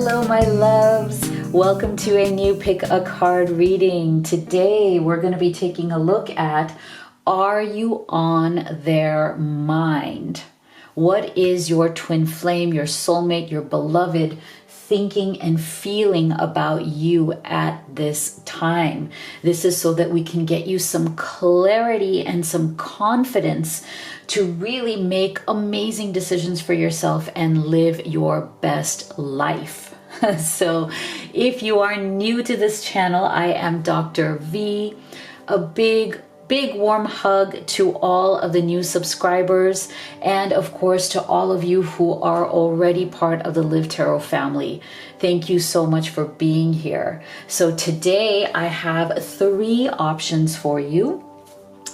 Hello, my loves. Welcome to a new Pick a Card reading. Today, we're going to be taking a look at, are you on their mind? What is your twin flame, your soulmate, your beloved thinking and feeling about you at this time? This is so that we can get you some clarity and some confidence to really make amazing decisions for yourself and live your best life. So if you are new to this channel, I am Dr. V. A big warm hug to all of the new subscribers, and of course to all of you who are already part of the Live Tarot family. Thank you so much for being here. So today I have 3 options for you.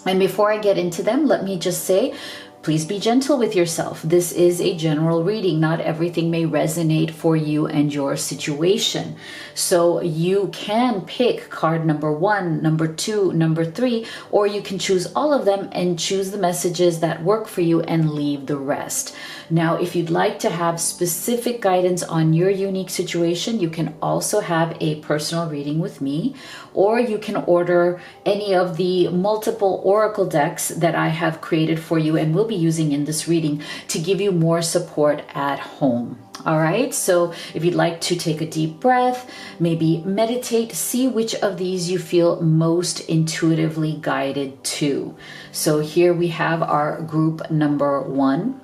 And before I get into them, let me just say, please be gentle with yourself. This is a general reading. Not everything may resonate for you and your situation. So you can pick card number 1, number 2, number 3, or you can choose all of them and choose the messages that work for you and leave the rest. Now, if you'd like to have specific guidance on your unique situation, you can also have a personal reading with me, or you can order any of the multiple oracle decks that I have created for you and will be using in this reading to give you more support at home. All right, so if you'd like to take a deep breath, maybe meditate, see which of these you feel most intuitively guided to. So here we have our group number 1.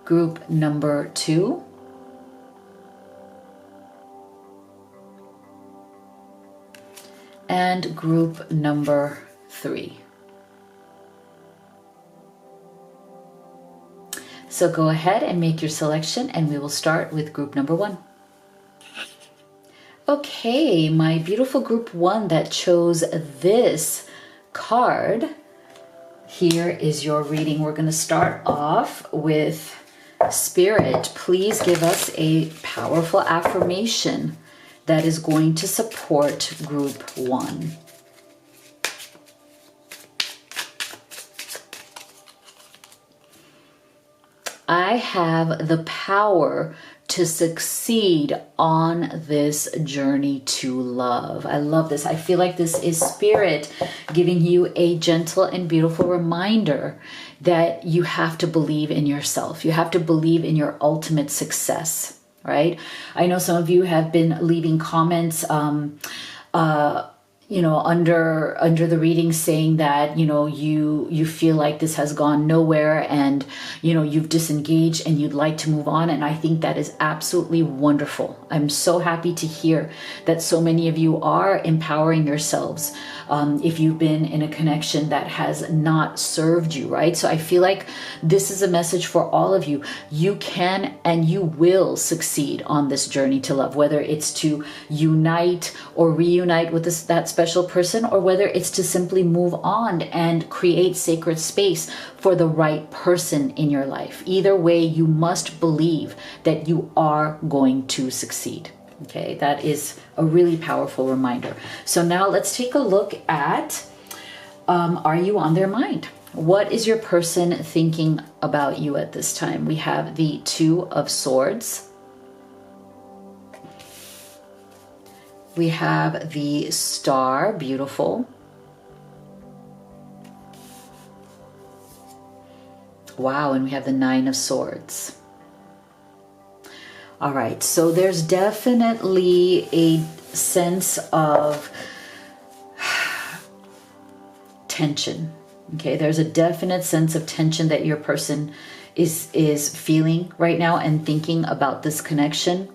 Group number 2. And group number 3. So go ahead and make your selection, and we will start with group number 1. Okay, my beautiful group 1 that chose this card, here is your reading. We're going to start off with Spirit. Please give us a powerful affirmation that is going to support group 1. I have the power to succeed on this journey to love. I love this. I feel like this is Spirit giving you a gentle and beautiful reminder that you have to believe in yourself. You have to believe in your ultimate success, right? I know some of you have been leaving comments under the reading saying that, you feel like this has gone nowhere and, you've disengaged and you'd like to move on. And I think that is absolutely wonderful. I'm so happy to hear that so many of you are empowering yourselves. If you've been in a connection that has not served you, right? So I feel like this is a message for all of you. You can and you will succeed on this journey to love, whether it's to unite or reunite with that special person, or whether it's to simply move on and create sacred space for the right person in your life. Either way, you must believe that you are going to succeed. Okay, that is a really powerful reminder. So now let's take a look at, are you on their mind? What is your person thinking about you at this time? We have the 2 of Swords. We have the Star, beautiful. Wow, and we have the 9 of Swords. All right, so there's definitely a sense of tension. Okay, there's a definite sense of tension that your person is feeling right now and thinking about this connection.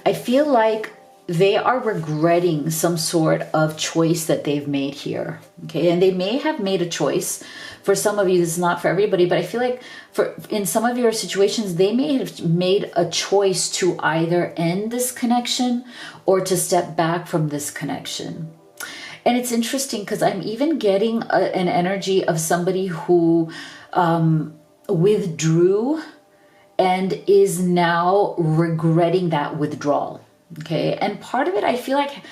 I feel like they are regretting some sort of choice that they've made here. Okay, and they may have made a choice. For some of you, this is not for everybody, but I feel like in some of your situations, they may have made a choice to either end this connection or to step back from this connection. And it's interesting because I'm even getting an energy of somebody who withdrew and is now regretting that withdrawal. Okay, and part of it, I feel like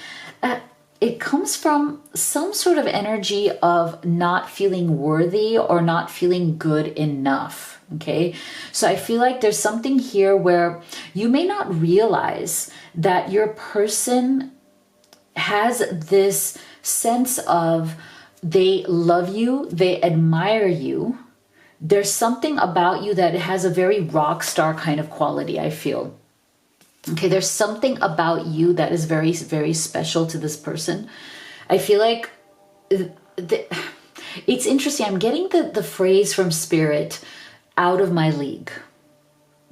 it comes from some sort of energy of not feeling worthy or not feeling good enough. Okay. So I feel like there's something here where you may not realize that your person has this sense of they love you, they admire you. There's something about you that has a very rock star kind of quality, I feel. Okay, there's something about you that is very, very special to this person. I feel like it's interesting. I'm getting the phrase from Spirit, out of my league.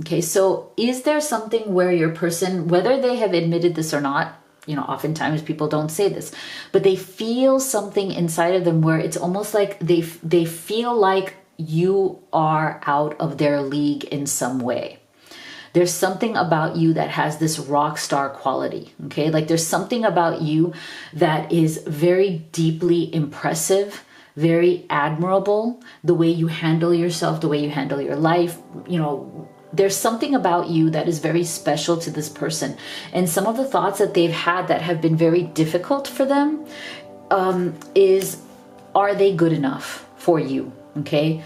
Okay, so is there something where your person, whether they have admitted this or not, oftentimes people don't say this, but they feel something inside of them where it's almost like they feel like you are out of their league in some way. There's something about you that has this rock star quality, okay? Like there's something about you that is very deeply impressive, very admirable, the way you handle yourself, the way you handle your life, there's something about you that is very special to this person. And some of the thoughts that they've had that have been very difficult for them is, are they good enough for you? Okay.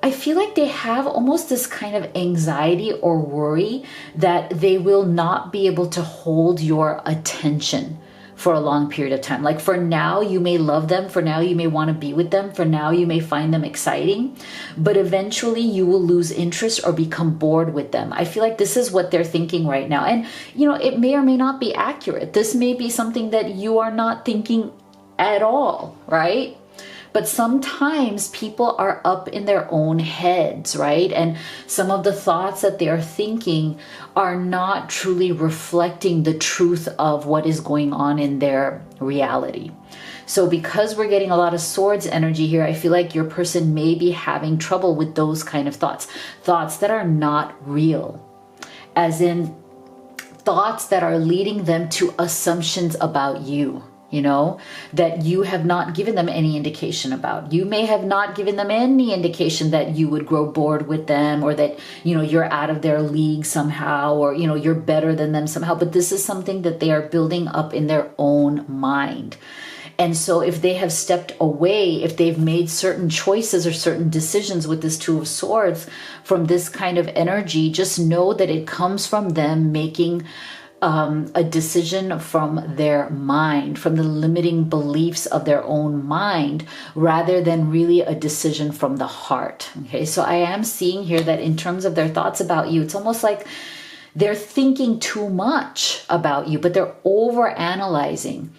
I feel like they have almost this kind of anxiety or worry that they will not be able to hold your attention for a long period of time. Like for now, you may love them. For now, you may want to be with them. For now, you may find them exciting, but eventually you will lose interest or become bored with them. I feel like this is what they're thinking right now. And, it may or may not be accurate. This may be something that you are not thinking at all, right? But sometimes people are up in their own heads, right? And some of the thoughts that they are thinking are not truly reflecting the truth of what is going on in their reality. So because we're getting a lot of swords energy here, I feel like your person may be having trouble with those kind of thoughts that are not real, as in thoughts that are leading them to assumptions about you. That you have not given them any indication about. You may have not given them any indication that you would grow bored with them, or that, you're out of their league somehow, or, you're better than them somehow. But this is something that they are building up in their own mind. And so if they have stepped away, if they've made certain choices or certain decisions with this Two of Swords from this kind of energy, just know that it comes from them making a decision from their mind, from the limiting beliefs of their own mind, rather than really a decision from the heart. Okay, so I am seeing here that in terms of their thoughts about you, it's almost like they're thinking too much about you, but they're over analyzing.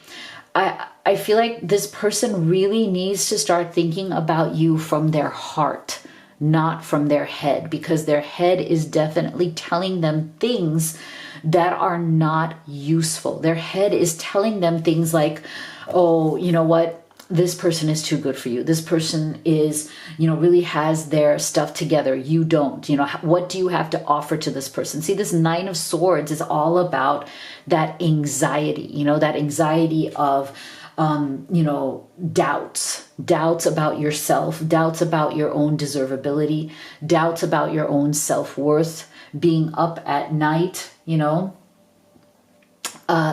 I feel like this person really needs to start thinking about you from their heart, not from their head, because their head is definitely telling them things that are not useful. Their head is telling them things like, oh, you know what? This person is too good for you. This person is, really has their stuff together. You don't. What do you have to offer to this person? See, this Nine of Swords is all about that anxiety, that anxiety of, doubts about yourself, doubts about your own deservability, doubts about your own self-worth, being up at night,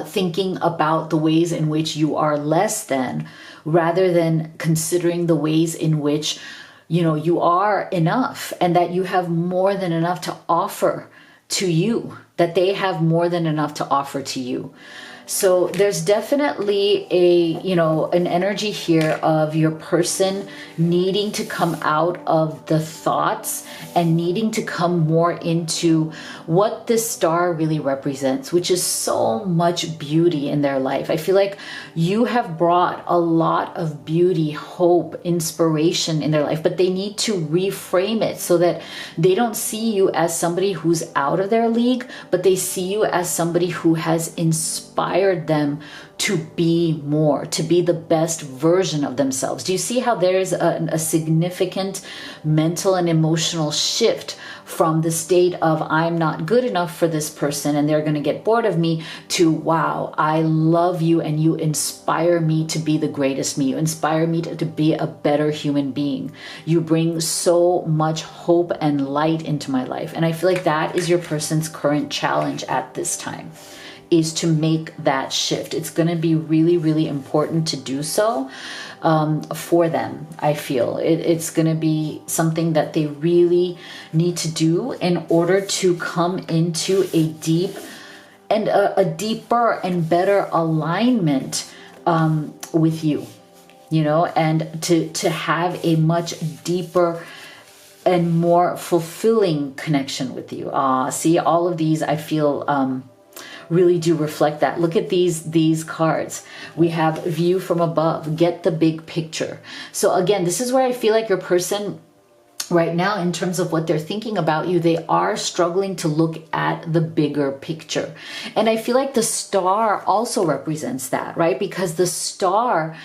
thinking about the ways in which you are less than, rather than considering the ways in which, you are enough, and that you have more than enough to offer to you, that they have more than enough to offer to you. So there's definitely an energy here of your person needing to come out of the thoughts and needing to come more into what this star really represents, which is so much beauty in their life. I feel like you have brought a lot of beauty, hope, inspiration in their life, but they need to reframe it so that they don't see you as somebody who's out of their league, but they see you as somebody who has inspired them to be more, to be the best version of themselves. Do you see how there's a significant mental and emotional shift from the state of I'm not good enough for this person and they're going to get bored of me, to wow, I love you and you inspire me to be the greatest me. You inspire me to be a better human being. You bring so much hope and light into my life. And I feel like that is your person's current challenge at this time. is to make that shift. It's going to be really, really important to do so for them. I feel it's going to be something that they really need to do in order to come into a deeper and better alignment with you, you know, and to have a much deeper and more fulfilling connection with you. See, all of these I feel really do reflect that. Look at these cards. We have view from above, get the big picture. So again, this is where I feel like your person right now, in terms of what they're thinking about you, they are struggling to look at the bigger picture. And I feel like the star also represents that, right? Because the star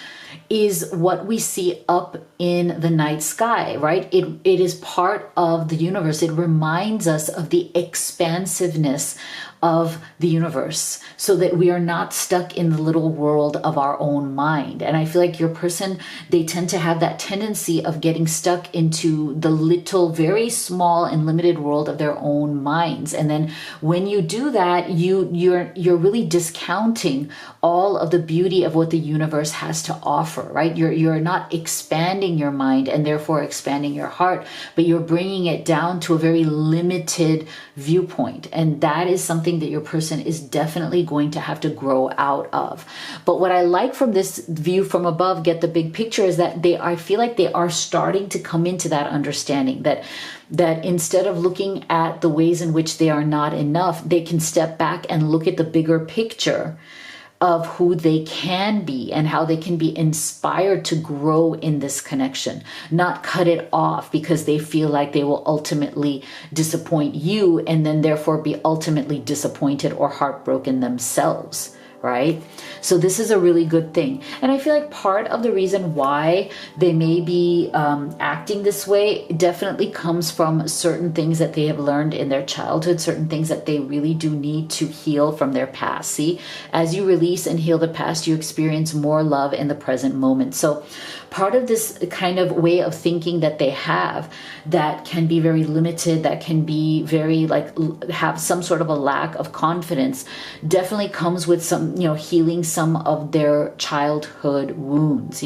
is what we see up in the night sky, right? It is part of the universe. It reminds us of the expansiveness of the universe, so that we are not stuck in the little world of our own mind. And I feel like your person, they tend to have that tendency of getting stuck into the little, very small and limited world of their own minds. And then when you do that, you're really discounting all of the beauty of what the universe has to offer, right? You're not expanding your mind and therefore expanding your heart, but you're bringing it down to a very limited viewpoint. And that is something that your person is definitely going to have to grow out of. But what I like from this view from above, get the big picture, is that I feel like they are starting to come into that understanding that instead of looking at the ways in which they are not enough, they can step back and look at the bigger picture of who they can be and how they can be inspired to grow in this connection, not cut it off because they feel like they will ultimately disappoint you and then therefore be ultimately disappointed or heartbroken themselves, right? So this is a really good thing. And I feel like part of the reason why they may be acting this way definitely comes from certain things that they have learned in their childhood, certain things that they really do need to heal from their past. See, as you release and heal the past, you experience more love in the present moment. So part of this kind of way of thinking that they have that can be very limited, that can be very have some sort of a lack of confidence, definitely comes with some, healing some of their childhood wounds,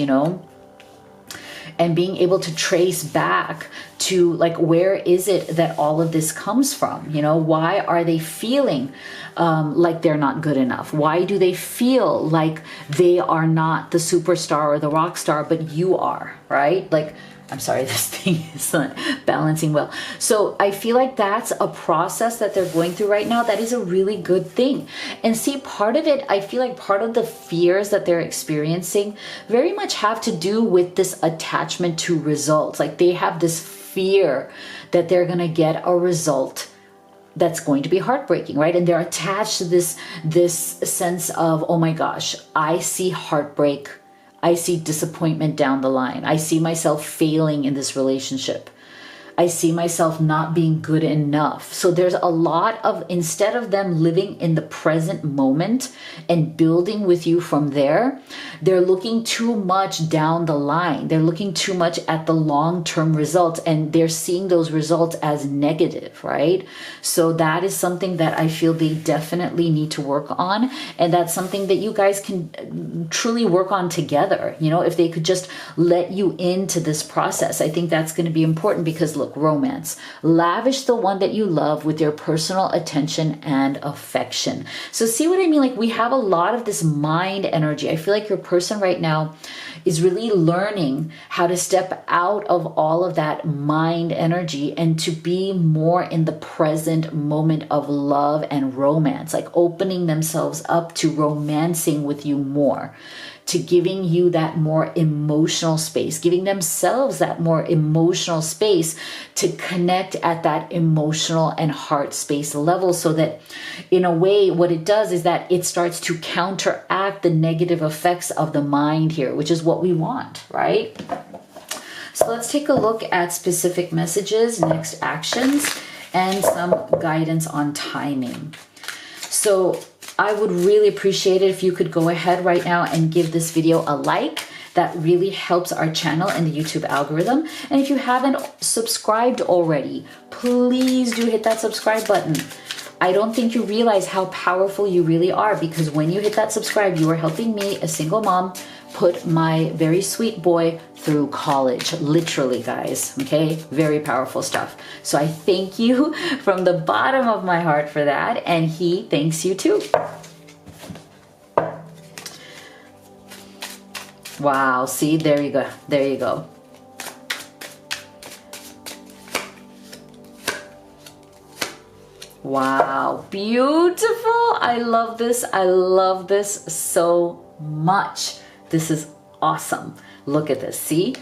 and being able to trace back to where is it that all of this comes from? Why are they feeling like they're not good enough? Why do they feel like they are not the superstar or the rock star, but you are, right? I'm sorry, this thing is not balancing well. So I feel like that's a process that they're going through right now. That is a really good thing. And see, part of it, I feel like part of the fears that they're experiencing very much have to do with this attachment to results. They have this fear that they're going to get a result that's going to be heartbreaking, right? And they're attached to this sense of, oh my gosh, I see heartbreak, I see disappointment down the line. I see myself failing in this relationship. I see myself not being good enough. So there's a lot of, instead of them living in the present moment and building with you from there, they're looking too much down the line. They're looking too much at the long-term results, and they're seeing those results as negative, right? So that is something that I feel they definitely need to work on. And that's something that you guys can truly work on together. If they could just let you into this process, I think that's going to be important because look, romance. Lavish the one that you love with your personal attention and affection. So see what I mean? We have a lot of this mind energy. I feel like your person right now is really learning how to step out of all of that mind energy and to be more in the present moment of love and romance, opening themselves up to romancing with you more, to giving you that more emotional space, giving themselves that more emotional space to connect at that emotional and heart space level, so that in a way, what it does is that it starts to counteract the negative effects of the mind here, which is what we want, right? So let's take a look at specific messages, next actions, and some guidance on timing. So I would really appreciate it if you could go ahead right now and give this video a like. That really helps our channel and the YouTube algorithm. And if you haven't subscribed already, please do hit that subscribe button. I don't think you realize how powerful you really are, because when you hit that subscribe, you are helping me, a single mom, put my very sweet boy through college. Literally, guys. Okay? Very powerful stuff. So I thank you from the bottom of my heart for that. And he thanks you too. Wow. See, there you go. There you go. Wow, beautiful. I love this. I love this so much. This is awesome. Look at this. See,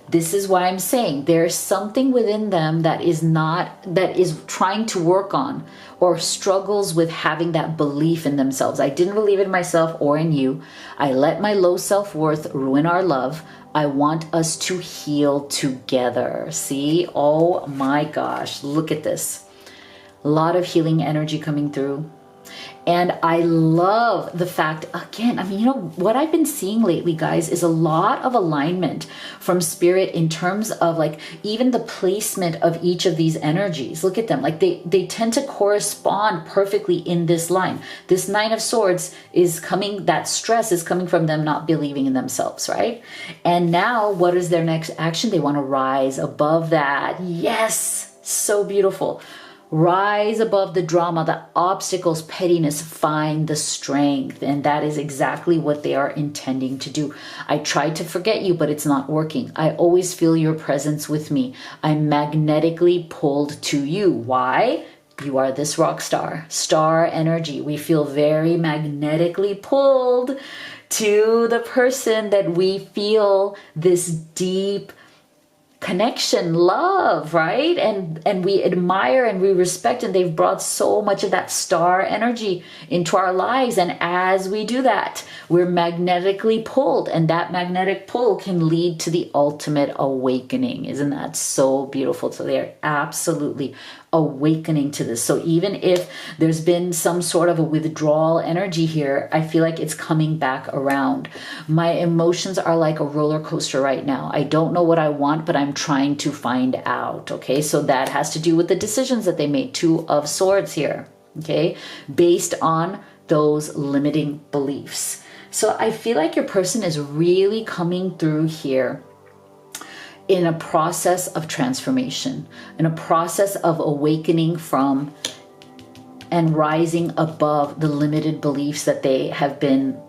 this is why I'm saying there's something within them that is trying to work on or struggles with having that belief in themselves. I didn't believe in myself or in you. I let my low self-worth ruin our love. I want us to heal together. See? Oh my gosh, look at this. A lot of healing energy coming through. And I love the fact, again, I mean, you know, what I've been seeing lately, guys, is a lot of alignment from spirit in terms of like even the placement of each of these energies. Look at them. Like they tend to correspond perfectly in this line. This Nine of Swords is coming, that stress is coming from them not believing in themselves, right? And now what is their next action? They want to rise above that. Yes, so beautiful. Rise above the drama, the obstacles, pettiness, find the strength. And that is exactly what they are intending to do. I tried to forget you, but it's not working. I always feel your presence with me. I'm magnetically pulled to you. Why? You are this rock star, star energy. We feel very magnetically pulled to the person that we feel this deep connection, love, right? And we admire and we respect, and they've brought so much of that star energy into our lives. And as we do that, we're magnetically pulled, and that magnetic pull can lead to the ultimate awakening. Isn't that so beautiful? So they're absolutely awakening to this. So even if there's been some sort of a withdrawal energy here, I feel like it's coming back around. My emotions are like a roller coaster right now. I don't know what I want, but I'm trying to find out. Okay, so that has to do with the decisions that they made. Two of Swords here. Okay, based on those limiting beliefs. So I feel like your person is really coming through here in a process of transformation, in a process of awakening from and rising above the limited beliefs that they have been,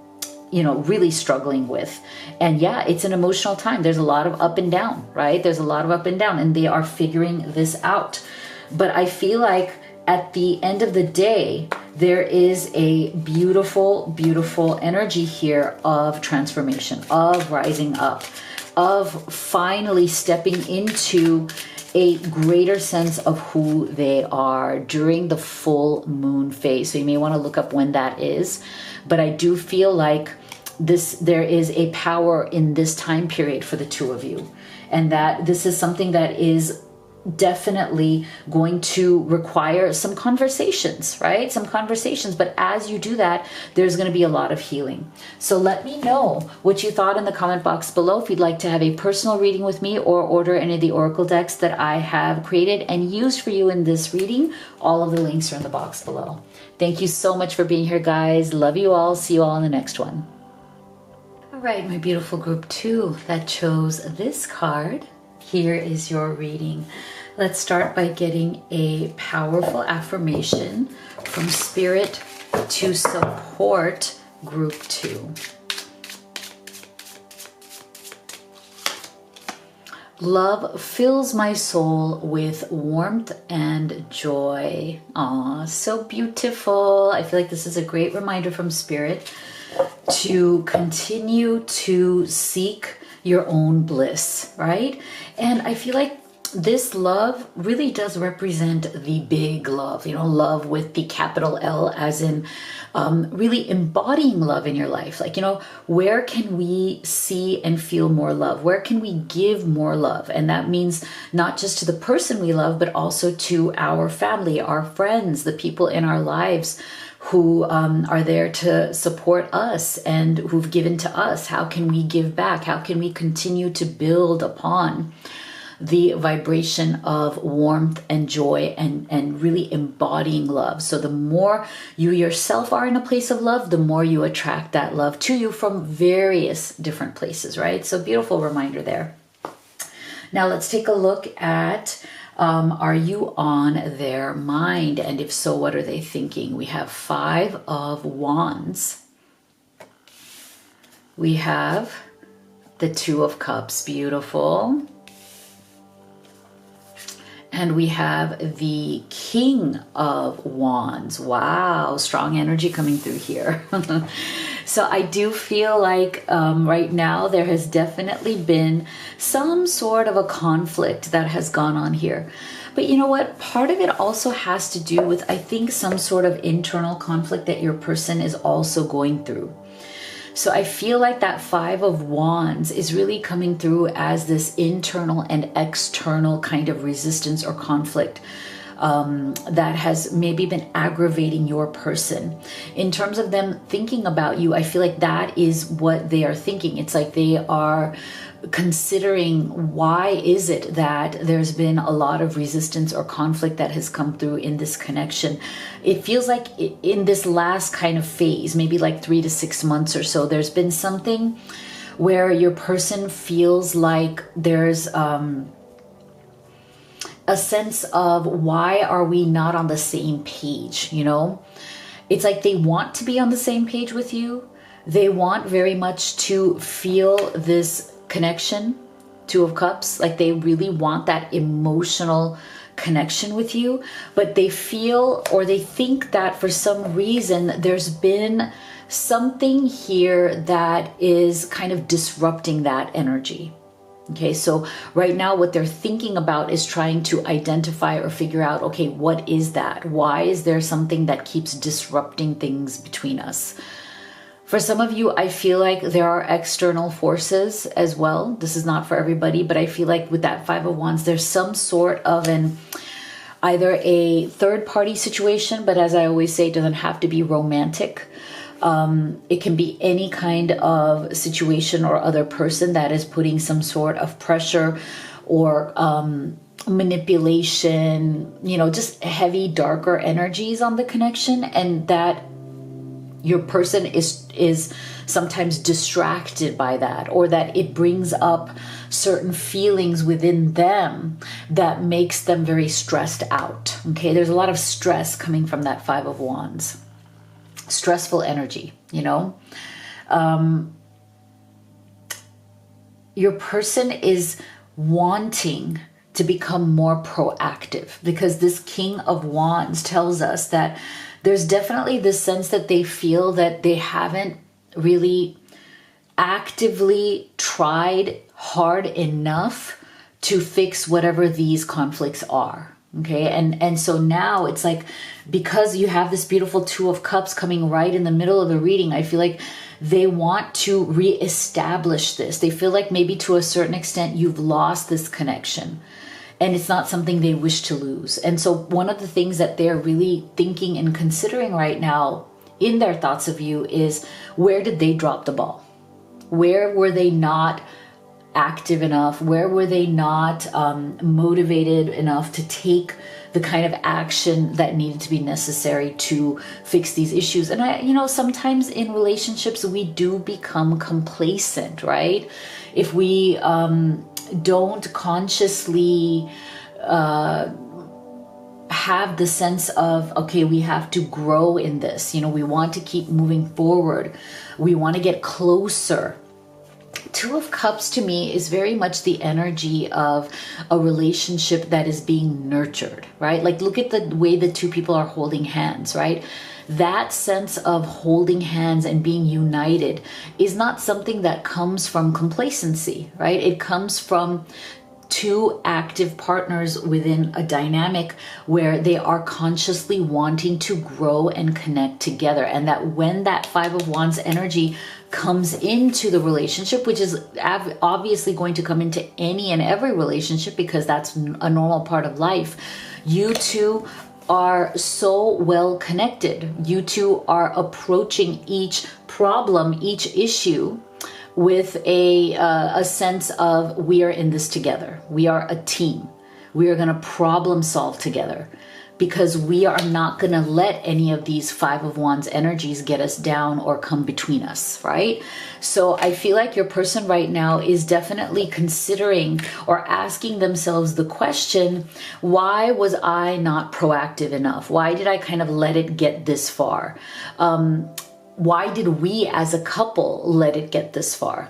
you know, really struggling with. And yeah, it's an emotional time. There's a lot of up and down, right? There's a lot of up and down, and they are figuring this out. But I feel like at the end of the day, there is a beautiful, beautiful energy here of transformation, of rising up, of finally stepping into a greater sense of who they are during the full moon phase. So you may want to look up when that is. But I do feel like there is a power in this time period for the two of you. And that this is something that is definitely going to require some conversations, right? Some conversations. But as you do that, there's going to be a lot of healing. So let me know what you thought in the comment box below. If you'd like to have a personal reading with me or order any of the oracle decks that I have created and used for you in this reading, all of the links are in the box below. Thank you so much for being here, guys. Love you all. See you all in the next one. All right, my beautiful group 2 that chose this card. Here is your reading. Let's start by getting a powerful affirmation from Spirit to support group 2. Love fills my soul with warmth and joy. Aw, so beautiful. I feel like this is a great reminder from Spirit to continue to seek your own bliss, right? And I feel like this love really does represent the big love, you know, love with the capital L, as in really embodying love in your life. Like, you know, where can we see and feel more love? Where can we give more love? And that means not just to the person we love, but also to our family, our friends, the people in our lives who are there to support us and who've given to us. How can we give back? How can we continue to build upon the vibration of warmth and joy and really embodying love. So the more you yourself are in a place of love, the more you attract that love to you from various different places, right? So beautiful reminder there. Now let's take a look at, are you on their mind? And if so, what are they thinking? We have 5 of Wands. We have the 2 of Cups, beautiful. And we have the King of Wands. Wow, strong energy coming through here. So I do feel like right now there has definitely been some sort of a conflict that has gone on here. But you know what? Part of it also has to do with, I think, some sort of internal conflict that your person is also going through. So I feel like that 5 of Wands is really coming through as this internal and external kind of resistance or conflict that has maybe been aggravating your person. In terms of them thinking about you, I feel like that is what they are thinking. It's like they are considering, why is it that there's been a lot of resistance or conflict that has come through in this connection? It feels like in this last kind of phase, maybe like 3 to 6 months or so, there's been something where your person feels like there's a sense of, why are we not on the same page? You know, it's like they want to be on the same page with you. They want very much to feel this connection, 2 of Cups, like they really want that emotional connection with you, but they feel, or they think that for some reason there's been something here that is kind of disrupting that energy. Okay, so right now what they're thinking about is trying to identify or figure out, okay, what is that? Why is there something that keeps disrupting things between us? For some of you, I feel like there are external forces as well. This is not for everybody, but I feel like with that 5 of Wands, there's some sort of either a third party situation, but as I always say, it doesn't have to be romantic. It can be any kind of situation or other person that is putting some sort of pressure or manipulation, you know, just heavy, darker energies on the connection, and that your person is sometimes distracted by that, or that it brings up certain feelings within them that makes them very stressed out. Okay, there's a lot of stress coming from that 5 of Wands. Stressful energy, you know. Your person is wanting to become more proactive, because this King of Wands tells us that there's definitely this sense that they feel that they haven't really actively tried hard enough to fix whatever these conflicts are. Okay, and so now it's like, because you have this beautiful 2 of Cups coming right in the middle of the reading, I feel like they want to reestablish this. They feel like maybe to a certain extent you've lost this connection, and it's not something they wish to lose. And so one of the things that they're really thinking and considering right now in their thoughts of you is, where did they drop the ball? Where were they not active enough? Where were they not motivated enough to take the kind of action that needed to be necessary to fix these issues? And I, you know, sometimes in relationships we do become complacent, right? If we don't consciously have the sense of, okay, we have to grow in this, you know, we want to keep moving forward, we want to get closer. 2 of Cups to me is very much the energy of a relationship that is being nurtured, right? Like, look at the way the 2 people are holding hands, right? That sense of holding hands and being united is not something that comes from complacency, right? It comes from 2 active partners within a dynamic where they are consciously wanting to grow and connect together. And that when that 5 of Wands energy comes into the relationship, which is obviously going to come into any and every relationship because that's a normal part of life, you 2 are so well connected. You 2 are approaching each problem, each issue with a sense of we are in this together. We are a team. We are going to problem solve together, because we are not going to let any of these Five of Wands energies get us down or come between us, right? So I feel like your person right now is definitely considering or asking themselves the question, why was I not proactive enough? Why did I kind of let it get this far? Why did we as a couple let it get this far?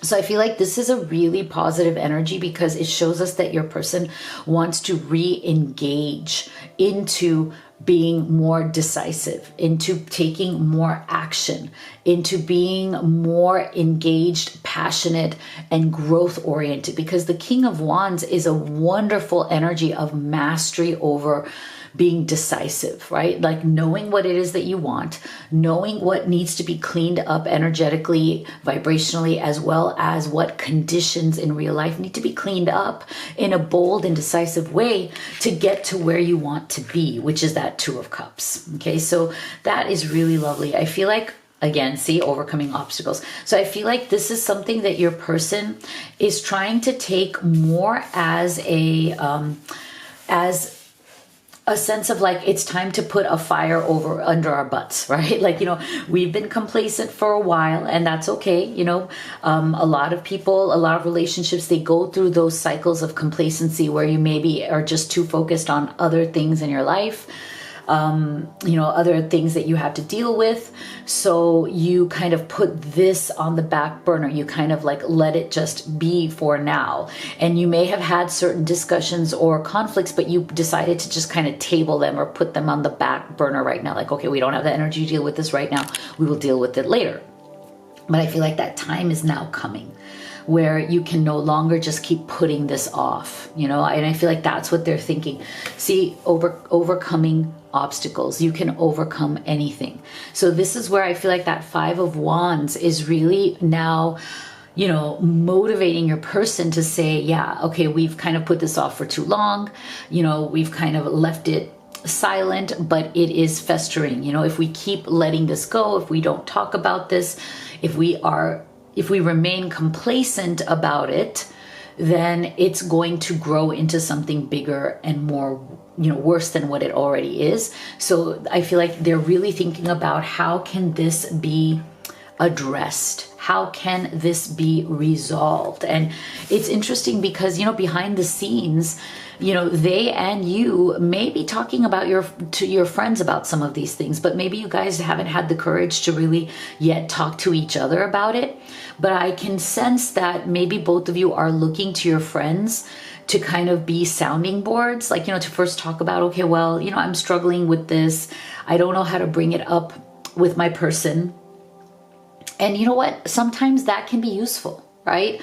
So I feel like this is a really positive energy, because it shows us that your person wants to re-engage into being more decisive, into taking more action, into being more engaged, passionate, and growth oriented, because the King of Wands is a wonderful energy of mastery over being decisive, right? Like knowing what it is that you want, knowing what needs to be cleaned up energetically, vibrationally, as well as what conditions in real life need to be cleaned up in a bold and decisive way to get to where you want to be, which is that Two of Cups. Okay, so that is really lovely. I feel like, again, see, overcoming obstacles. So I feel like this is something that your person is trying to take more as a sense of like, it's time to put a fire under our butts, right? Like, we've been complacent for a while, and that's okay. A lot of people, a lot of relationships, they go through those cycles of complacency where you maybe are just too focused on other things in your life, other things that you have to deal with. So you kind of put this on the back burner. You kind of like let it just be for now. And you may have had certain discussions or conflicts, but you decided to just kind of table them or put them on the back burner right now. Like, okay, we don't have the energy to deal with this right now. We will deal with it later. But I feel like that time is now coming where you can no longer just keep putting this off, and I feel like that's what they're thinking. See, overcoming obstacles, you can overcome anything. So this is where I feel like that Five of Wands is really now, motivating your person to say, yeah, okay, we've kind of put this off for too long. We've kind of left it silent, but it is festering. If we keep letting this go, if we don't talk about this, if we remain complacent about it, then it's going to grow into something bigger and more, worse than what it already is. So I feel like they're really thinking about, how can this be addressed? How can this be resolved? And it's interesting because, behind the scenes, they and you may be talking about to your friends about some of these things, but maybe you guys haven't had the courage to really yet talk to each other about it. But I can sense that maybe both of you are looking to your friends to kind of be sounding boards, like, to first talk about, okay, well, I'm struggling with this. I don't know how to bring it up with my person. And you know what? Sometimes that can be useful, right?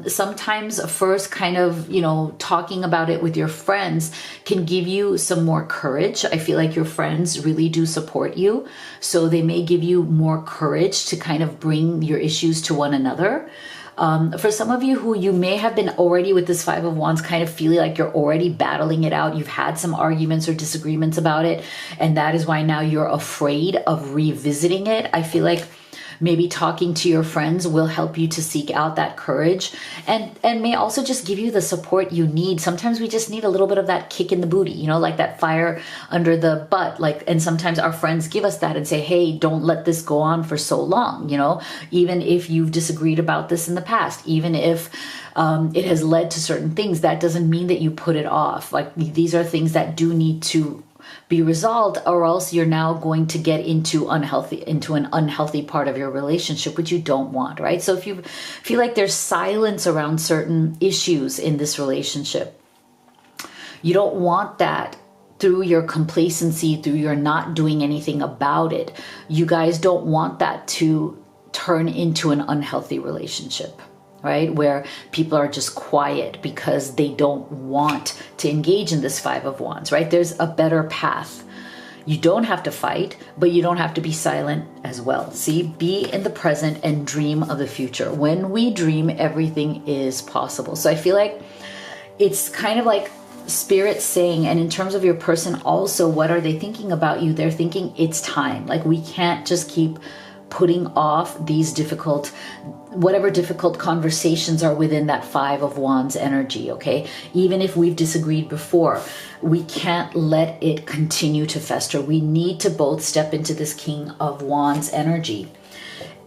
Sometimes first kind of, talking about it with your friends can give you some more courage. I feel like your friends really do support you. So they may give you more courage to kind of bring your issues to one another. For some of you who you may have been already with this Five of Wands kind of feeling like you're already battling it out, you've had some arguments or disagreements about it, and that is why now you're afraid of revisiting it. I feel like maybe talking to your friends will help you to seek out that courage and may also just give you the support you need. Sometimes we just need a little bit of that kick in the booty, like that fire under the butt. And sometimes our friends give us that and say, hey, don't let this go on for so long. Even if you've disagreed about this in the past, even if it has led to certain things, that doesn't mean that you put it off. Like, these are things that do need to be resolved, or else you're now going to get into an unhealthy part of your relationship, which you don't want, right? So if you feel like there's silence around certain issues in this relationship, you don't want that through your complacency, through your not doing anything about it. You guys don't want that to turn into an unhealthy relationship, right? Where people are just quiet because they don't want to engage in this Five of Wands, right? There's a better path. You don't have to fight, but you don't have to be silent as well. See, be in the present and dream of the future. When we dream, everything is possible. So I feel like it's kind of like Spirit saying, and in terms of your person also, what are they thinking about you? They're thinking it's time. Like, we can't just keep putting off these whatever difficult conversations are within that Five of Wands energy, okay? Even if we've disagreed before, we can't let it continue to fester. We need to both step into this King of Wands energy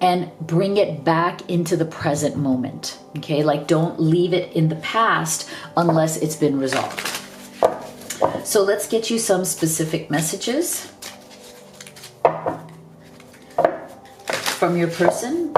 and bring it back into the present moment, okay? Like, don't leave it in the past unless it's been resolved. So let's get you some specific messages from your person,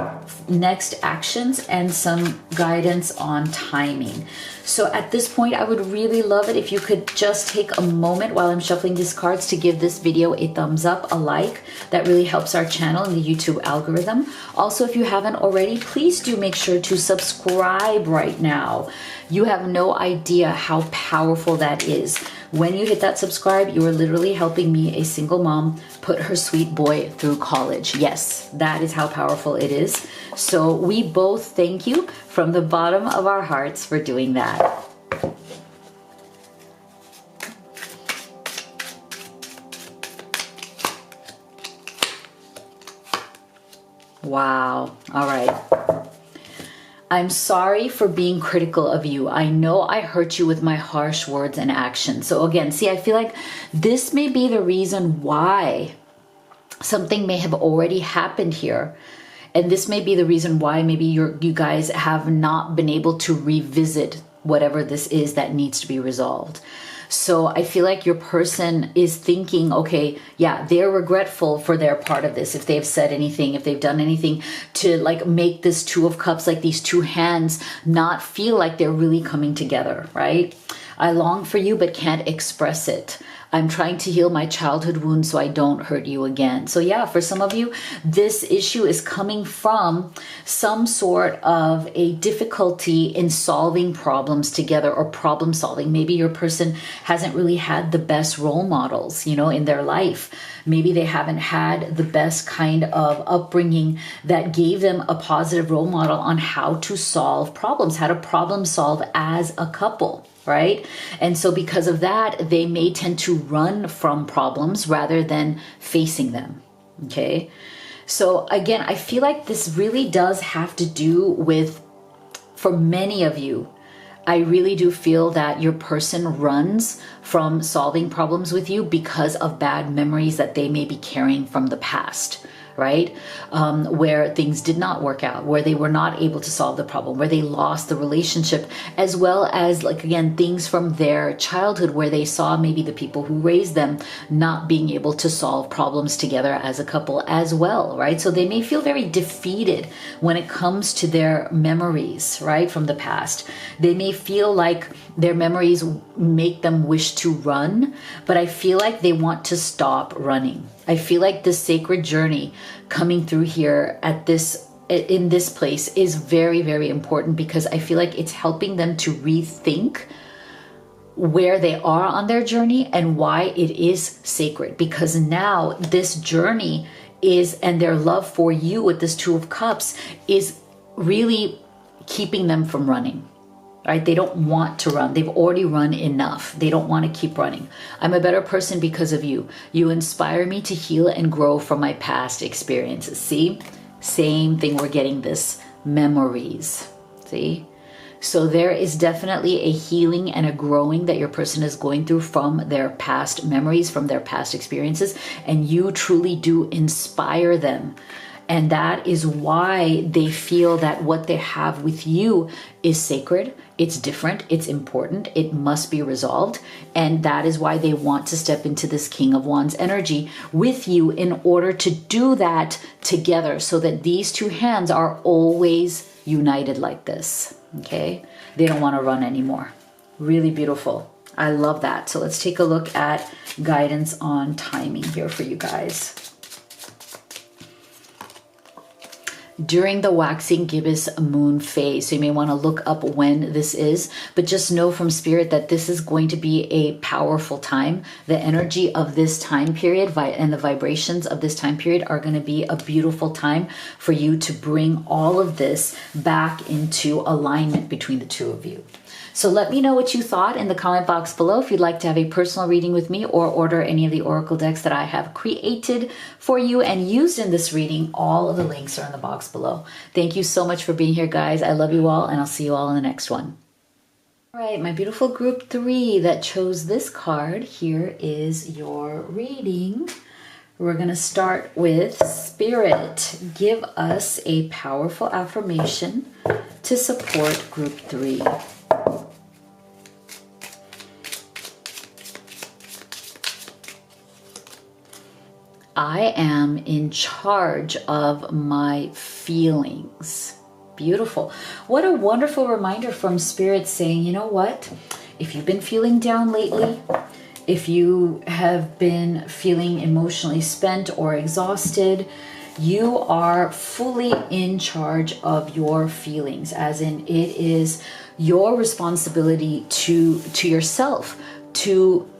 next actions, and some guidance on timing. So at this point, I would really love it if you could just take a moment while I'm shuffling these cards to give this video a thumbs up, a like. That really helps our channel in the YouTube algorithm. Also, if you haven't already, please do make sure to subscribe right now. You have no idea how powerful that is. When you hit that subscribe, you are literally helping me, a single mom, put her sweet boy through college. Yes, that is how powerful it is. So we both thank you from the bottom of our hearts for doing that. Wow. All right. I'm sorry for being critical of you. I know I hurt you with my harsh words and actions. So again, see, I feel like this may be the reason why something may have already happened here. And this may be the reason why maybe you guys have not been able to revisit whatever this is that needs to be resolved. So I feel like your person is thinking, okay, yeah, they're regretful for their part of this. If they've said anything, if they've done anything to like make this Two of Cups, like these two hands, not feel like they're really coming together, right? I long for you, but can't express it. I'm trying to heal my childhood wounds so I don't hurt you again. So yeah, for some of you, this issue is coming from some sort of a difficulty in solving problems together or problem solving. Maybe your person hasn't really had the best role models, you know, in their life. Maybe they haven't had the best kind of upbringing that gave them a positive role model on how to solve problems, how to problem solve as a couple. Right? And so because of that, they may tend to run from problems rather than facing them. Okay. So again, I feel like this really does have to do with, for many of you, I really do feel that your person runs from solving problems with you because of bad memories that they may be carrying from the past. Right? Where things did not work out, where they were not able to solve the problem, where they lost the relationship, as well as, like, again, things from their childhood where they saw maybe the people who raised them not being able to solve problems together as a couple as well, right? So they may feel very defeated when it comes to their memories, right, from the past. They may feel like their memories make them wish to run, but I feel like they want to stop running. I feel like the sacred journey coming through here in this place is very, very important, because I feel like it's helping them to rethink where they are on their journey and why it is sacred. Because now this journey is, and their love for you with this Two of Cups is really keeping them from running. Right? They don't want to run. They've already run enough. They don't want to keep running. I'm a better person because of you. You inspire me to heal and grow from my past experiences. See? Same thing. We're getting this. Memories. See? So there is definitely a healing and a growing that your person is going through from their past memories, from their past experiences. And you truly do inspire them. And that is why they feel that what they have with you is sacred, it's different, it's important, it must be resolved. And that is why they want to step into this King of Wands energy with you in order to do that together, so that these two hands are always united like this, okay? They don't want to run anymore. Really beautiful. I love that. So let's take a look at guidance on timing here for you guys. During the waxing gibbous moon phase. So you may want to look up when this is, but just know from spirit that this is going to be a powerful time. The energy of this time period and the vibrations of this time period are going to be a beautiful time for you to bring all of this back into alignment between the two of you. So let me know what you thought in the comment box below. If you'd like to have a personal reading with me or order any of the oracle decks that I have created for you and used in this reading, all of the links are in the box below. Thank you so much for being here, guys. I love you all, and I'll see you all in the next one. All right, my beautiful group 3 that chose this card, here is your reading. We're going to start with Spirit. Give us a powerful affirmation to support group 3. I am in charge of my feelings. Beautiful. What a wonderful reminder from Spirit saying, you know what? If you've been feeling down lately, if you have been feeling emotionally spent or exhausted, you are fully in charge of your feelings, as in it is your responsibility to yourself to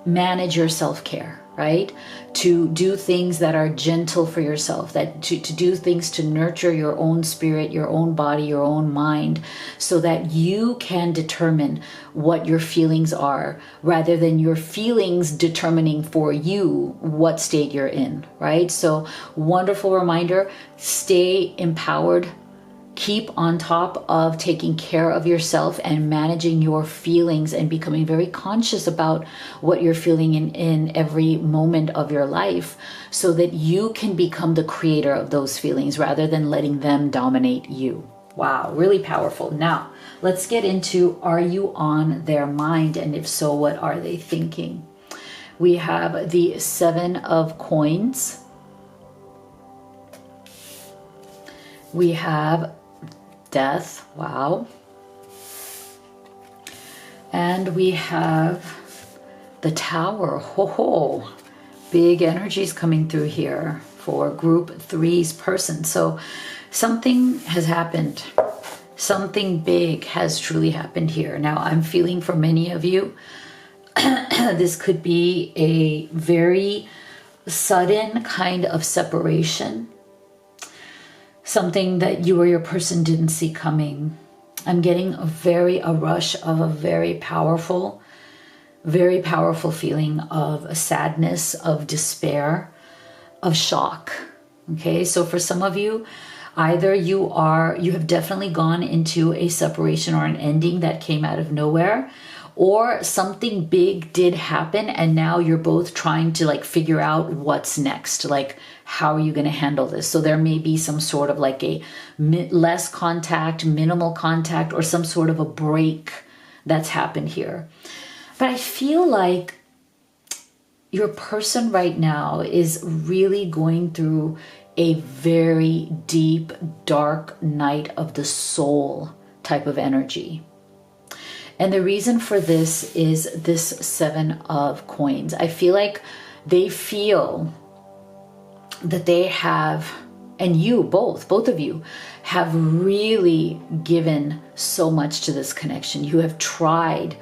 manage your self-care, right? To do things that are gentle for yourself, that to do things to nurture your own spirit, your own body, your own mind, so that you can determine what your feelings are, rather than your feelings determining for you what state you're in, right? So wonderful reminder, stay empowered. Keep on top of taking care of yourself and managing your feelings and becoming very conscious about what you're feeling in every moment of your life, so that you can become the creator of those feelings rather than letting them dominate you. Wow, really powerful. Now, let's get into, are you on their mind? And if so, what are they thinking? We have the 7 of Coins. We have Death. Wow. And we have the Tower. Ho. Big energies coming through here for group 3's person. So something has happened. Something big has truly happened here. Now, I'm feeling for many of you, this could be a very sudden kind of separation. Something that you or your person didn't see coming. I'm getting a rush of a very powerful feeling of sadness, of despair, of shock. Okay, so for some of you, either you have definitely gone into a separation or an ending that came out of nowhere, or something big did happen and now you're both trying to like figure out what's next. Like, how are you going to handle this? So there may be some sort of like a less contact, minimal contact, or some sort of a break that's happened here. But I feel like your person right now is really going through a very deep, dark night of the soul type of energy. And the reason for this is this 7 of Coins. I feel like they feel that they have, and you both of you have really given so much to this connection. You have tried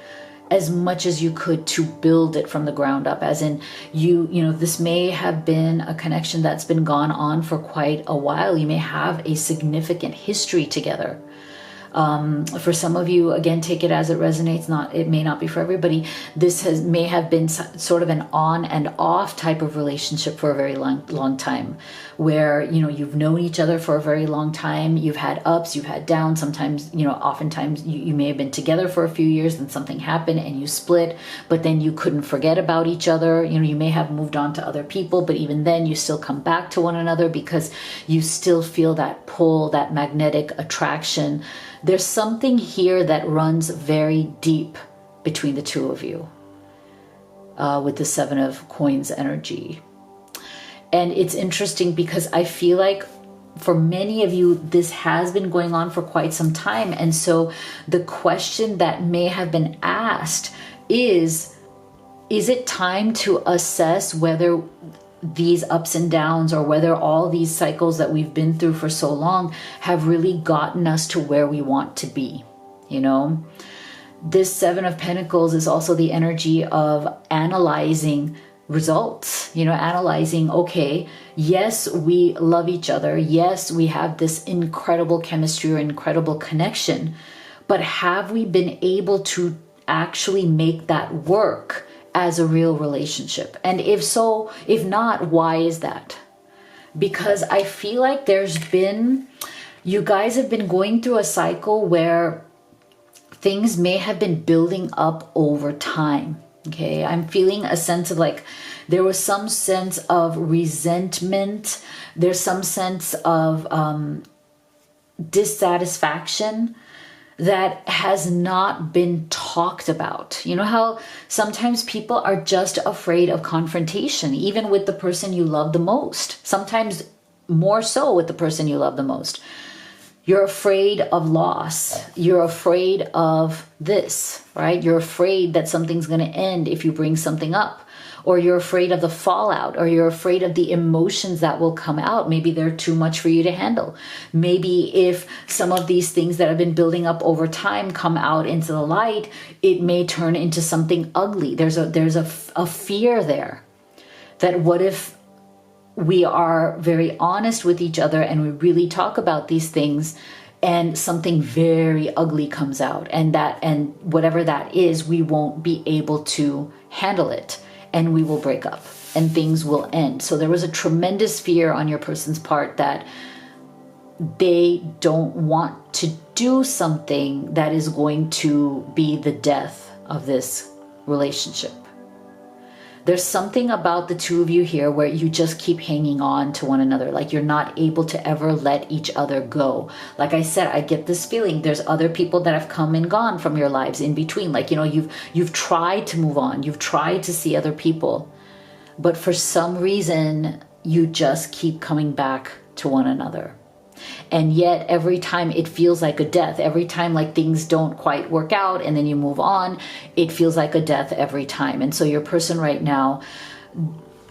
as much as you could to build it from the ground up, as in you know, this may have been a connection that's been gone on for quite a while. You may have a significant history together. For some of you, again, take it as it resonates. It may not be for everybody. This may have been sort of an on and off type of relationship for a very long time, where, you know, you've known each other for a very long time. You've had ups, you've had downs. Sometimes, you know, oftentimes you may have been together for a few years, then something happened and you split, but then you couldn't forget about each other. You know, you may have moved on to other people, but even then you still come back to one another because you still feel that pull, that magnetic attraction. There's something here that runs very deep between the two of you with the 7 of Coins energy. And it's interesting because I feel like for many of you, this has been going on for quite some time. And so the question that may have been asked is it time to assess whether these ups and downs, or whether all these cycles that we've been through for so long have really gotten us to where we want to be? You know, this 7 of Pentacles is also the energy of analyzing results, you know, analyzing, okay, yes, we love each other. Yes, we have this incredible chemistry or incredible connection, But have we been able to actually make that work as a real relationship? And if so, if not, why is that? Because I feel like you guys have been going through a cycle where things may have been building up over time. Okay, I'm feeling a sense of like there was some sense of resentment. There's some sense of dissatisfaction that has not been talked about. You know how sometimes people are just afraid of confrontation, even with the person you love the most. Sometimes more so with the person you love the most. You're afraid of loss. You're afraid of this, right? You're afraid that something's going to end if you bring something up. Or you're afraid of the fallout, or you're afraid of the emotions that will come out. Maybe they're too much for you to handle. Maybe if some of these things that have been building up over time come out into the light, it may turn into something ugly. There's a fear there that what if we are very honest with each other and we really talk about these things and something very ugly comes out, and whatever that is, we won't be able to handle it. And we will break up and things will end. So there was a tremendous fear on your person's part that they don't want to do something that is going to be the death of this relationship. There's something about the two of you here where you just keep hanging on to one another. Like you're not able to ever let each other go. Like I said, I get this feeling. There's other people that have come and gone from your lives in between. Like, you know, you've tried to move on. You've tried to see other people. But for some reason, you just keep coming back to one another. And yet every time it feels like a death. Every time like things don't quite work out and then you move on, it feels like a death every time. And so your person right now,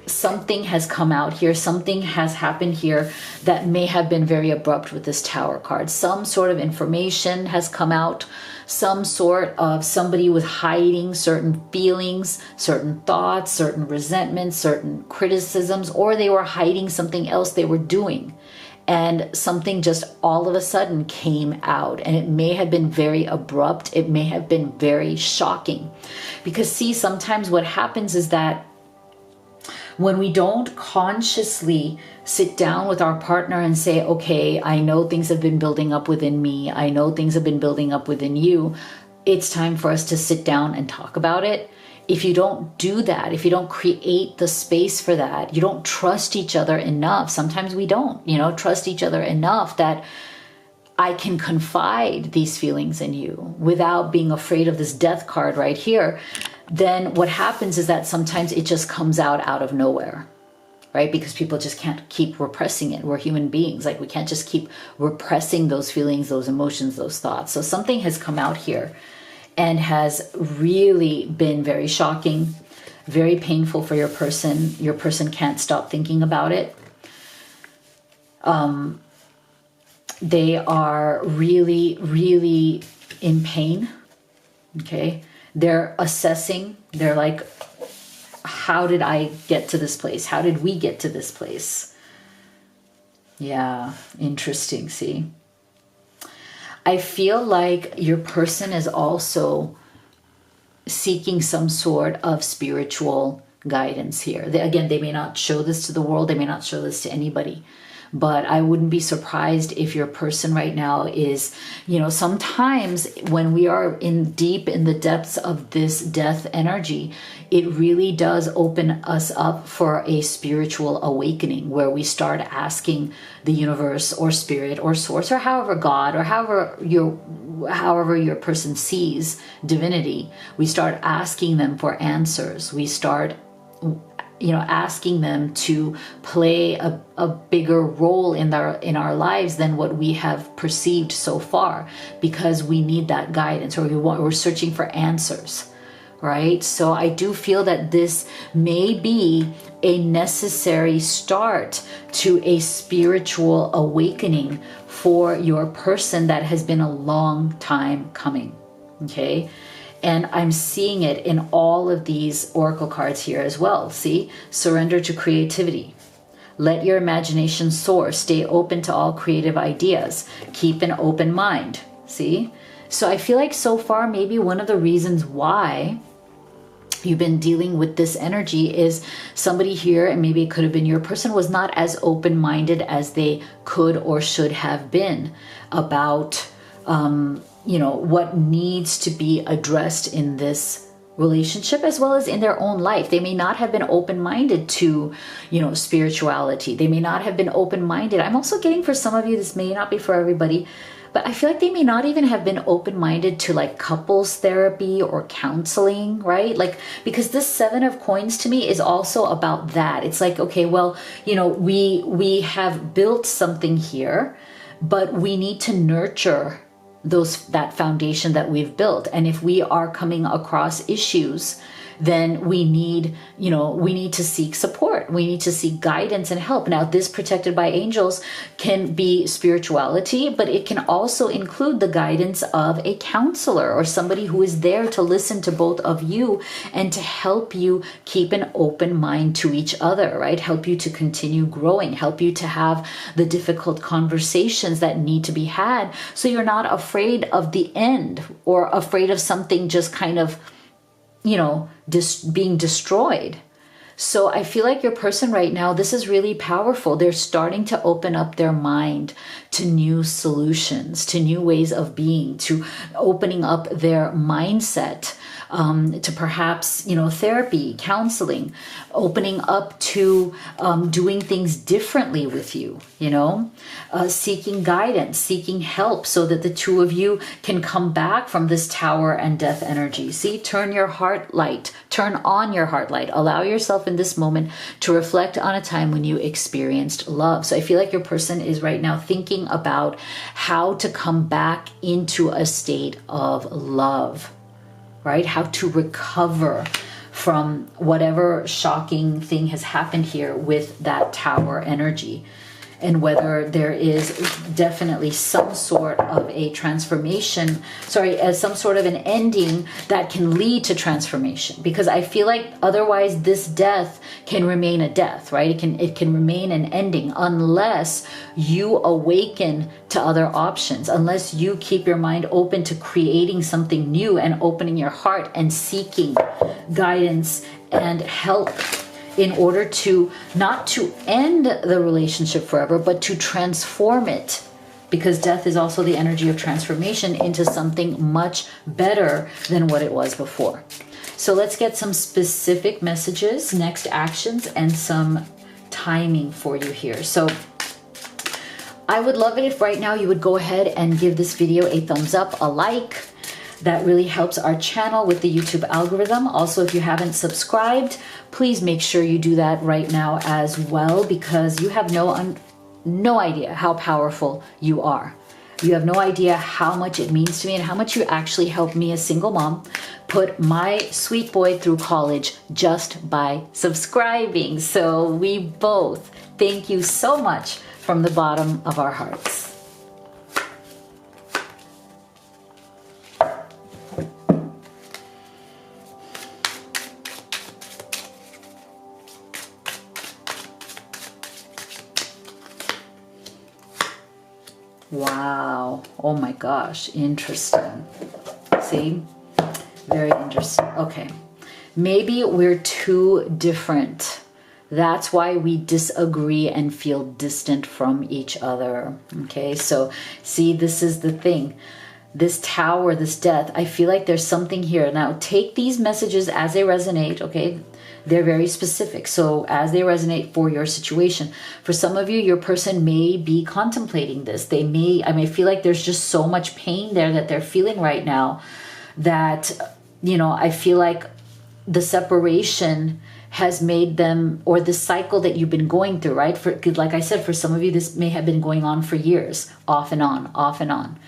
something has come out here. Something has happened here that may have been very abrupt with this Tower card. Some sort of information has come out. Some sort of somebody was hiding certain feelings, certain thoughts, certain resentments, certain criticisms, or they were hiding something else they were doing. And something just all of a sudden came out, and it may have been very abrupt. It may have been very shocking. Because see, sometimes what happens is that when we don't consciously sit down with our partner and say, okay, I know things have been building up within me. I know things have been building up within you. It's time for us to sit down and talk about it. If you don't do that, if you don't create the space for that, you don't trust each other enough. Sometimes we don't, trust each other enough that I can confide these feelings in you without being afraid of this death card right here. Then what happens is that sometimes it just comes out of nowhere, right? Because people just can't keep repressing it. We're human beings. Like we can't just keep repressing those feelings, those emotions, those thoughts. So something has come out here and has really been very shocking, very painful for your person. Your person can't stop thinking about it. They are really, really in pain, okay? They're assessing. They're like, how did I get to this place? How did we get to this place? Yeah, interesting, see? I feel like your person is also seeking some sort of spiritual guidance here. Again, they may not show this to the world. They may not show this to anybody. But I wouldn't be surprised if your person right now is, sometimes when we are deep in the depths of this death energy, it really does open us up for a spiritual awakening where we start asking the universe or spirit or source or however God or however your person sees divinity, we start asking them for answers. We start asking them to play a bigger role in our lives than what we have perceived so far, because we need that guidance, or we're searching for answers, right? So I do feel that this may be a necessary start to a spiritual awakening for your person that has been a long time coming, okay? And I'm seeing it in all of these oracle cards here as well. See, surrender to creativity. Let your imagination soar. Stay open to all creative ideas. Keep an open mind. See, So I feel like so far, maybe one of the reasons why you've been dealing with this energy is somebody here, and maybe it could have been your person, was not as open-minded as they could or should have been about, what needs to be addressed in this relationship as well as in their own life. They may not have been open-minded to, spirituality. They may not have been open-minded. I'm also getting, for some of you, this may not be for everybody, but I feel like they may not even have been open-minded to like couples therapy or counseling, right? Like, because this 7 of Coins to me is also about that. It's like, okay, well, we have built something here, but we need to nurture that foundation that we've built. And if we are coming across issues, then we need to seek support. We need to seek guidance and help. Now, this protected by angels can be spirituality, but it can also include the guidance of a counselor or somebody who is there to listen to both of you and to help you keep an open mind to each other, right? Help you to continue growing, help you to have the difficult conversations that need to be had, so you're not afraid of the end or afraid of something just kind of being destroyed. So I feel like your person right now, this is really powerful. They're starting to open up their mind to new solutions, to new ways of being, to opening up their mindset, to perhaps, therapy, counseling, opening up to doing things differently with you, seeking guidance, seeking help so that the two of you can come back from this Tower and Death energy. See, turn on your heart light, allow yourself in this moment to reflect on a time when you experienced love. So I feel like your person is right now thinking about how to come back into a state of love, right? How to recover from whatever shocking thing has happened here with that Tower energy. And whether there is definitely some sort of a transformation, some sort of an ending that can lead to transformation. Because I feel like otherwise this death can remain a death, right? It can remain an ending unless you awaken to other options, unless you keep your mind open to creating something new and opening your heart and seeking guidance and help in order to not to end the relationship forever, but to transform it, because death is also the energy of transformation into something much better than what it was before. So let's get some specific messages, next actions, and some timing for you here. So I would love it if right now you would go ahead and give this video a thumbs up, a like. That really helps our channel with the YouTube algorithm. Also, if you haven't subscribed, please make sure you do that right now as well, because you have no idea how powerful you are. You have no idea how much it means to me and how much you actually help me, a single mom, put my sweet boy through college just by subscribing. So we both thank you so much from the bottom of our hearts. Wow. Oh my gosh. Interesting. See? Very interesting. Okay. Maybe we're too different. That's why we disagree and feel distant from each other. Okay. So see, this is the thing. This Tower, this death, I feel like there's something here. Now take these messages as they resonate. Okay. They're very specific. So as they resonate for your situation, for some of you, your person may be contemplating this. I may feel like there's just so much pain there that they're feeling right now that, I feel like the separation has made them, or the cycle that you've been going through, right? Like I said, for some of you, this may have been going on for years, off and on, off and on.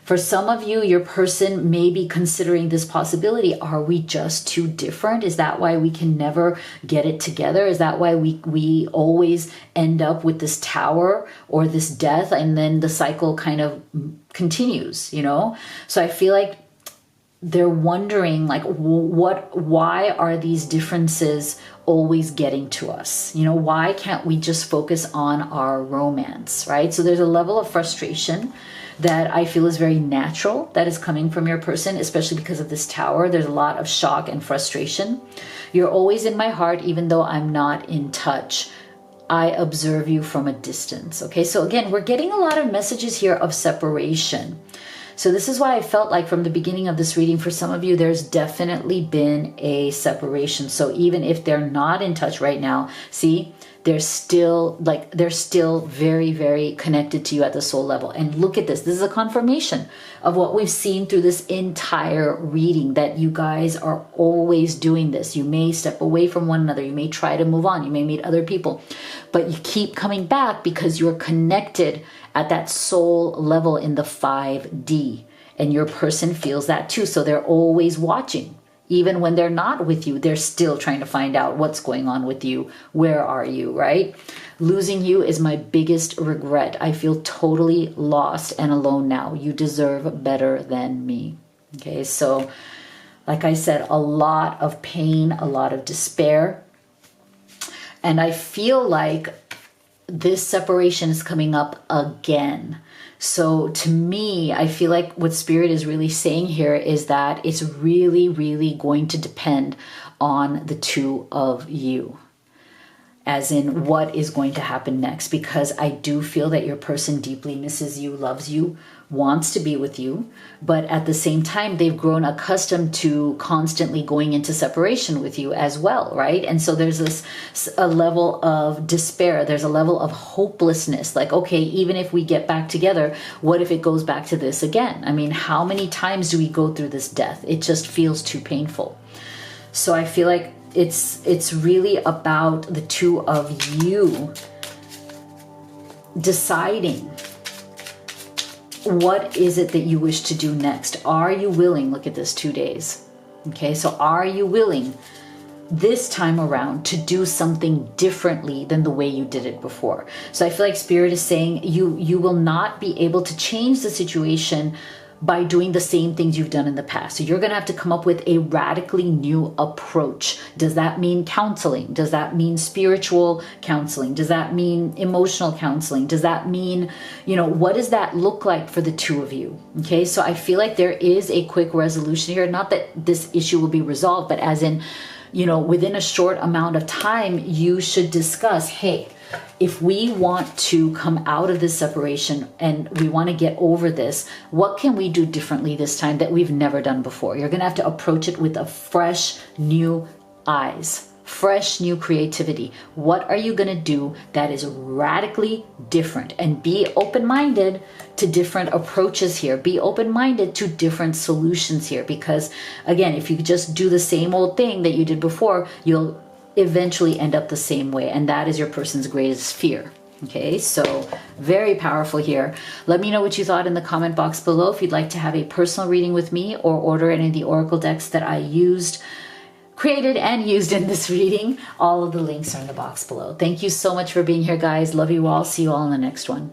For some of you, your person may be considering this possibility. Are we just too different? Is that why we can never get it together? Is that why we always end up with this Tower or this death, and then the cycle kind of continues, So I feel like they're wondering like, why are these differences always getting to us? You know, why can't we just focus on our romance, right? So there's a level of frustration that I feel is very natural that is coming from your person, especially because of this tower. There's a lot of shock and frustration. You're always in my heart, even though I'm not in touch. I observe you from a distance. Okay, so again, we're getting a lot of messages here of separation. So this is why I felt like from the beginning of this reading, for some of you, there's definitely been a separation. So even if they're not in touch right now, see, they're still very, very connected to you at the soul level. And look at this. This is a confirmation of what we've seen through this entire reading, that you guys are always doing this. You may step away from one another. You may try to move on. You may meet other people, but you keep coming back because you're connected at that soul level in the 5D. And your person feels that too. So they're always watching. Even when they're not with you, they're still trying to find out what's going on with you. Where are you, right? Losing you is my biggest regret. I feel totally lost and alone now. You deserve better than me. Okay, so like I said, a lot of pain, a lot of despair. And I feel like this separation is coming up again. So to me, I feel like what Spirit is really saying here is that it's really, really going to depend on the two of you, as in what is going to happen next, because I do feel that your person deeply misses you, loves you, wants to be with you, but at the same time, they've grown accustomed to constantly going into separation with you as well, right? And so there's a level of despair. There's a level of hopelessness. Like, okay, even if we get back together, what if it goes back to this again? I mean, how many times do we go through this death? It just feels too painful. So I feel like it's really about the two of you deciding what is it that you wish to do next. Are you willing? Look at this, 2 days. Okay, so are you willing this time around to do something differently than the way you did it before? So I feel like Spirit is saying you will not be able to change the situation by doing the same things you've done in the past. So you're going to have to come up with a radically new approach. Does that mean counseling? Does that mean spiritual counseling? Does that mean emotional counseling? Does that mean, what does that look like for the two of you? Okay, so I feel like there is a quick resolution here. Not that this issue will be resolved, but as in, within a short amount of time, you should discuss, hey, if we want to come out of this separation and we want to get over this, what can we do differently this time that we've never done before? You're going to have to approach it with a fresh, new eyes, fresh, new creativity. What are you going to do that is radically different? And be open-minded to different approaches here. Be open-minded to different solutions here. Because again, if you just do the same old thing that you did before, you'll eventually end up the same way, and that is your person's greatest fear. Okay, so very powerful here. Let me know what you thought in the comment box below. If you'd like to have a personal reading with me or order any of the oracle decks that I created and used in this reading, all of the links are in the box below. Thank you so much for being here, guys. Love you all. See you all in the next one.